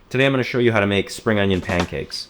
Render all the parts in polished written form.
Today I'm going to show you how to make spring onion pancakes.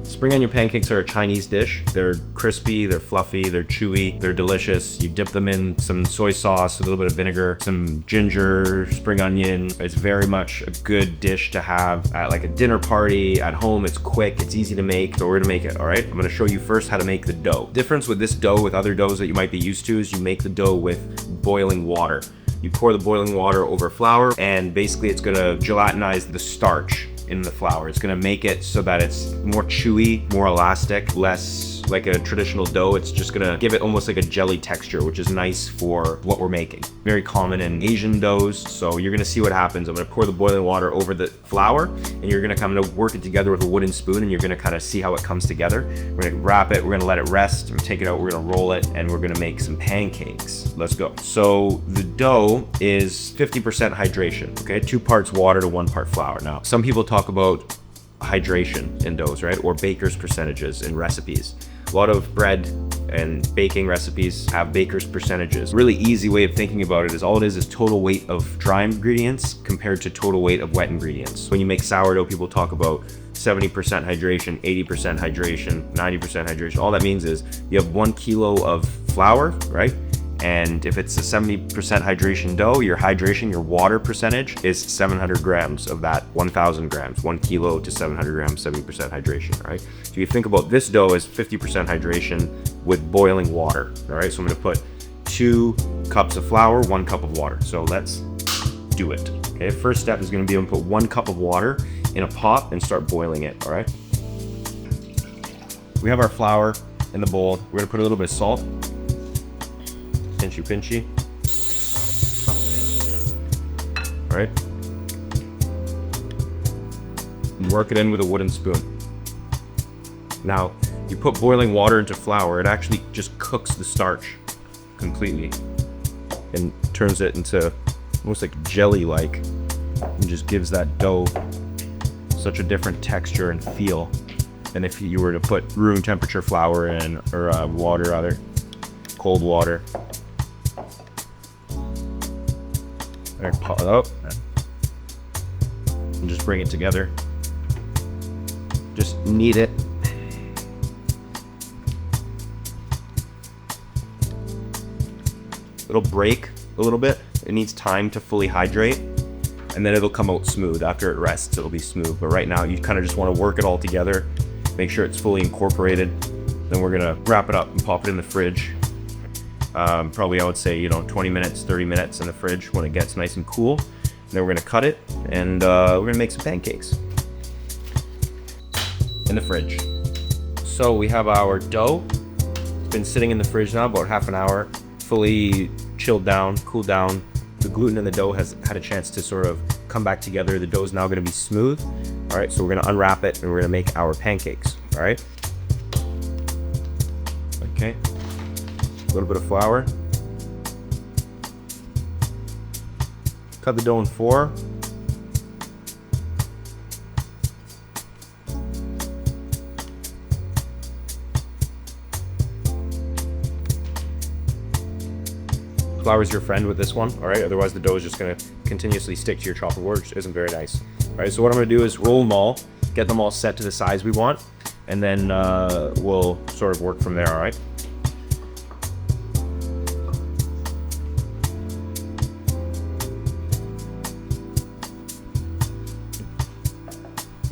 Spring onion pancakes are a Chinese dish. They're crispy, they're fluffy, they're chewy, they're delicious. You dip them in some soy sauce, a little bit of vinegar, some ginger, spring onion. It's very much a good dish to have at like a dinner party, at home. It's quick, it's easy to make, so we're gonna make it, all right? I'm gonna show you first how to make the dough. The difference with this dough with other doughs that you might be used to is you make the dough with boiling water. You pour the boiling water over flour, and basically it's gonna gelatinize the starch in the flour. It's gonna make it so that it's more chewy, more elastic, less like a traditional dough. It's just gonna give it almost like a jelly texture, which is nice for what we're making. Very common in Asian doughs, so you're gonna see what happens. I'm gonna pour the boiling water over the flour, and you're gonna kind of work it together with a wooden spoon, and you're gonna kind of see how it comes together. We're gonna wrap it, we're gonna let it rest, we're gonna take it out, we're gonna roll it, and we're gonna make some pancakes. Let's go. So the dough is 50% hydration, okay? 2 parts water to 1 part flour. Now, some people talk about hydration in doughs, right? Or baker's percentages in recipes. A lot of bread and baking recipes have baker's percentages. Really easy way of thinking about it is all it is total weight of dry ingredients compared to total weight of wet ingredients. When you make sourdough, people talk about 70% hydration, 80% hydration, 90% hydration. All that means is you have 1 kilo of flour, right? And if it's a 70% hydration dough, your water percentage is 700 grams of that 1,000 grams, 1 kilo to 700 grams, 70% hydration, right? So you think about this dough as 50% hydration with boiling water, all right? So I'm gonna put 2 cups of flour, 1 cup of water. So let's do it, okay? First step is gonna be to put 1 cup of water in a pot and start boiling it, all right? We have our flour in the bowl. We're gonna put a little bit of salt. Pinchy. All right. Work it in with a wooden spoon. Now, you put boiling water into flour, it actually just cooks the starch completely and turns it into almost like jelly-like, and just gives that dough such a different texture and feel than if you were to put room temperature flour in, or water rather, cold water. And pop it up and just bring it together. Just knead it. It'll break a little bit. It needs time to fully hydrate, and then it'll come out smooth. After it rests, it'll be smooth. But right now, you kind of just want to work it all together, make sure it's fully incorporated. Then we're gonna wrap it up and pop it in the fridge. Probably I would say 20 minutes, 30 minutes in the fridge when it gets nice and cool. And then we're gonna cut it, and we're gonna make some pancakes in the fridge. So we have our dough. It's been sitting in the fridge now about half an hour, fully chilled down, cooled down. The gluten in the dough has had a chance to sort of come back together. The dough is now gonna be smooth. All right, so we're gonna unwrap it and we're gonna make our pancakes, all right? Okay. A little bit of flour. Cut the dough in 4. Flour is your friend with this one, all right? Otherwise the dough is just gonna continuously stick to your chopper board, which isn't very nice. All right, so what I'm gonna do is roll them all, get them all set to the size we want, and then we'll sort of work from there, all right?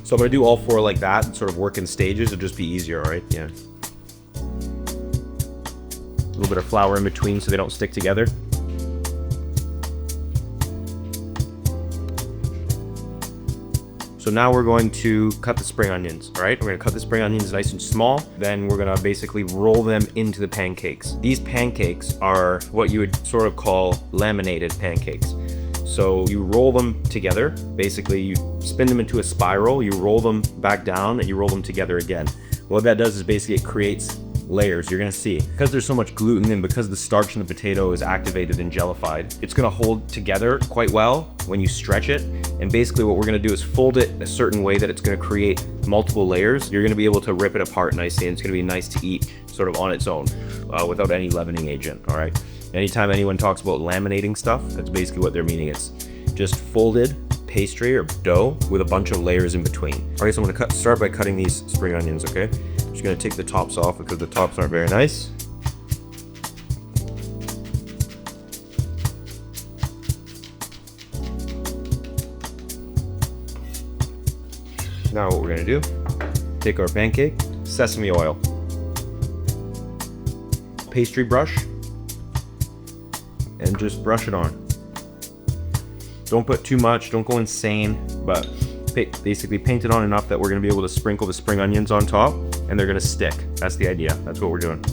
So I'm gonna do all 4 like that and sort of work in stages. It'll just be easier, all right? Yeah. A little bit of flour in between so they don't stick together. So now we're going to cut the spring onions, all right? We're gonna cut the spring onions nice and small. Then we're gonna basically roll them into the pancakes. These pancakes are what you would sort of call laminated pancakes. So you roll them together. Basically, you spin them into a spiral, you roll them back down, and you roll them together again. What that does is basically it creates layers. You're gonna see, because there's so much gluten and because the starch in the potato is activated and jellified, it's gonna hold together quite well when you stretch it. And basically what we're gonna do is fold it a certain way that it's gonna create multiple layers. You're gonna be able to rip it apart nicely, and it's gonna be nice to eat. So sort of on its own, without any leavening agent, all right? Anytime anyone talks about laminating stuff, that's basically what they're meaning. It's just folded pastry or dough with a bunch of layers in between. All right, so I'm gonna start by cutting these spring onions, okay? I'm just gonna take the tops off because the tops aren't very nice. Now what we're gonna do, take our pancake, sesame oil, pastry brush, and just brush it on. Don't put too much, don't go insane, but basically paint it on enough that we're gonna be able to sprinkle the spring onions on top and they're gonna stick. That's the idea, that's what we're doing.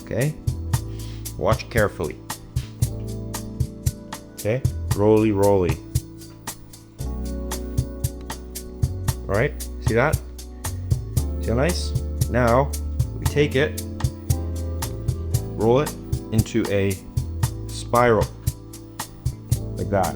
Okay, watch carefully. Okay, roly roly. All right, see that? See how nice? Now, we take it, roll it into a spiral, like that.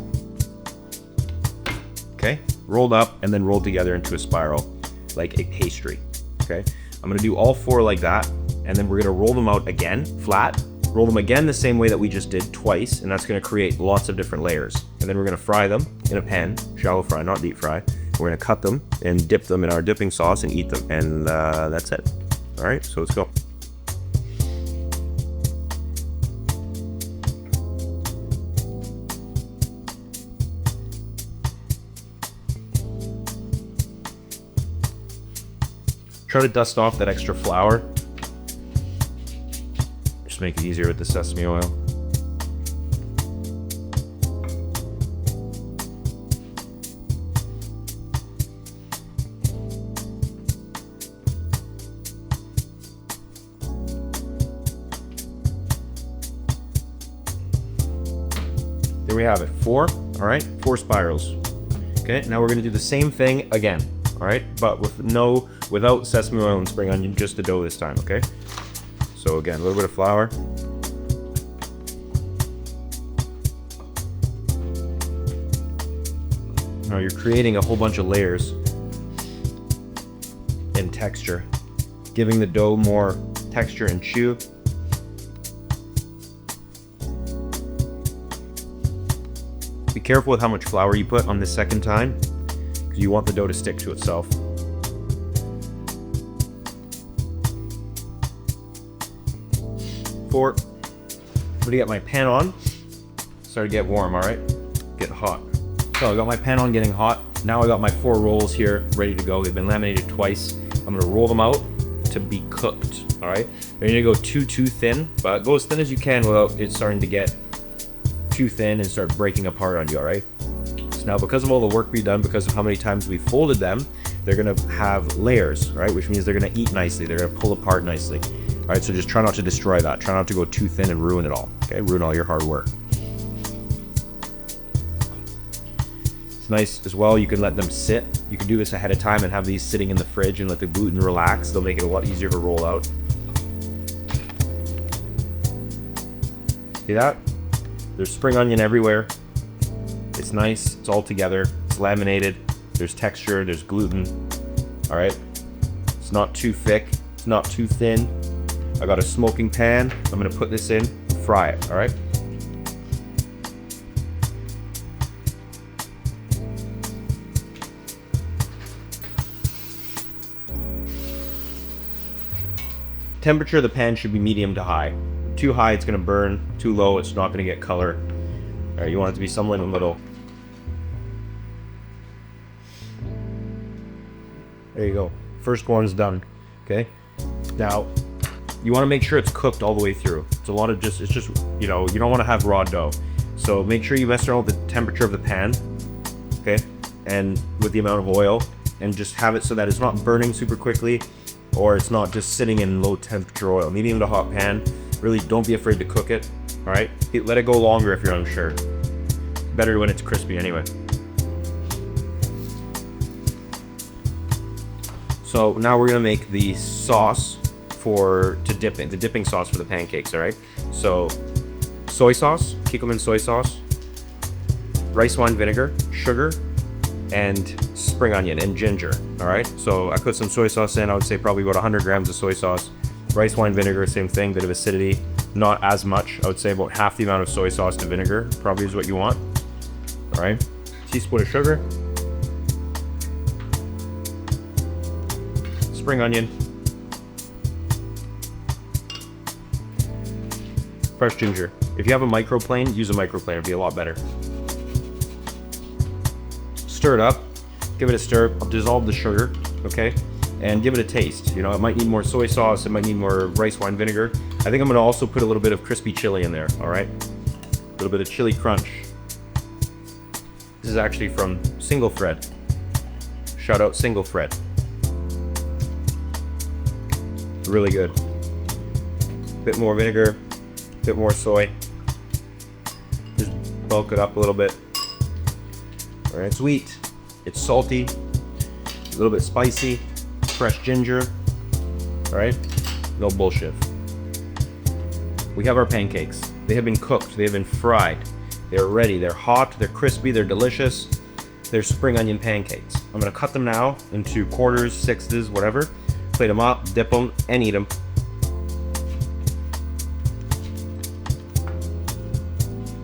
Okay, rolled up and then rolled together into a spiral, like a pastry, okay? I'm gonna do all 4 like that, and then we're gonna roll them out again, flat, roll them again the same way that we just did twice, and that's gonna create lots of different layers. And then we're gonna fry them in a pan, shallow fry, not deep fry. We're gonna cut them and dip them in our dipping sauce and eat them, and that's it. All right, so let's go. Try to dust off that extra flour. Just make it easier with the sesame oil. There we have it, 4, all right, 4 spirals. Okay, now we're gonna do the same thing again, all right, but without sesame oil and spring onion, just the dough this time, okay? So again, a little bit of flour. Now you're creating a whole bunch of layers and texture, giving the dough more texture and chew. Be careful with how much flour you put on the second time, because you want the dough to stick to itself. I'm gonna get my pan on. Start to get warm, all right? Get hot. So I got my pan on getting hot. Now I got my 4 rolls here ready to go. They've been laminated twice. I'm gonna roll them out to be cooked, all right? You're gonna go too thin, but go as thin as you can without it starting to get too thin and start breaking apart on you, all right? So now because of all the work we've done, because of how many times we folded them, they're gonna have layers, right? Which means they're gonna eat nicely, they're gonna pull apart nicely. All right, so just try not to destroy that. Try not to go too thin and ruin it all, okay? Ruin all your hard work. It's nice as well, you can let them sit. You can do this ahead of time and have these sitting in the fridge and let the gluten relax. They'll make it a lot easier to roll out. See that? There's spring onion everywhere. It's nice, it's all together, it's laminated, there's texture, there's gluten, all right? It's not too thick, it's not too thin. I got a smoking pan, I'm gonna put this in, fry it, all right? Temperature of the pan should be medium to high. Too high, it's gonna burn. Too low, it's not gonna get color. All right, you want it to be somewhere in the middle. There you go. First one's done. Okay. Now, you want to make sure it's cooked all the way through. It's a lot of it's just, you know, you don't want to have raw dough. So make sure you mess around with the temperature of the pan, okay, and with the amount of oil, and just have it so that it's not burning super quickly, or it's not just sitting in low temperature oil. Medium to hot pan. Really, don't be afraid to cook it. All right, let it go longer if you're unsure. Better when it's crispy anyway. So now we're gonna make the sauce to dip in, the dipping sauce for the pancakes, all right? So soy sauce, Kikkoman soy sauce, rice wine vinegar, sugar, and spring onion and ginger. All right, so I put some soy sauce in. I would say probably about 100 grams of soy sauce. Rice wine vinegar, same thing, bit of acidity, not as much. I would say about half the amount of soy sauce to vinegar probably is what you want. All right, teaspoon of sugar, spring onion, fresh ginger. If you have a microplane, use a microplane, it'd be a lot better. Stir it up, give it a stir, dissolve the sugar, okay? And give it a taste. You know, it might need more soy sauce, it might need more rice wine vinegar. I think I'm gonna also put a little bit of crispy chili in there, all right? A little bit of chili crunch. This is actually from Single Thread. Shout out Single Thread. Really good. Bit more vinegar, bit more soy. Just bulk it up a little bit. All right, sweet, it's salty, a little bit spicy, fresh ginger, all right? No bullshit. We have our pancakes. They have been cooked, they have been fried. They're ready, they're hot, they're crispy, they're delicious. They're spring onion pancakes. I'm gonna cut them now into quarters, sixths, whatever. Plate them up, dip them, and eat them.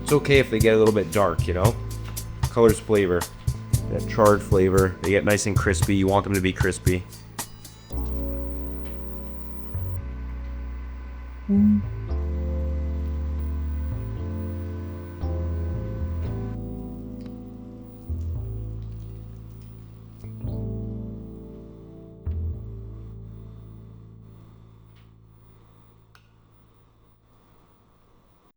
It's okay if they get a little bit dark, you know? Colors flavor, that charred flavor. They get nice and crispy. You want them to be crispy.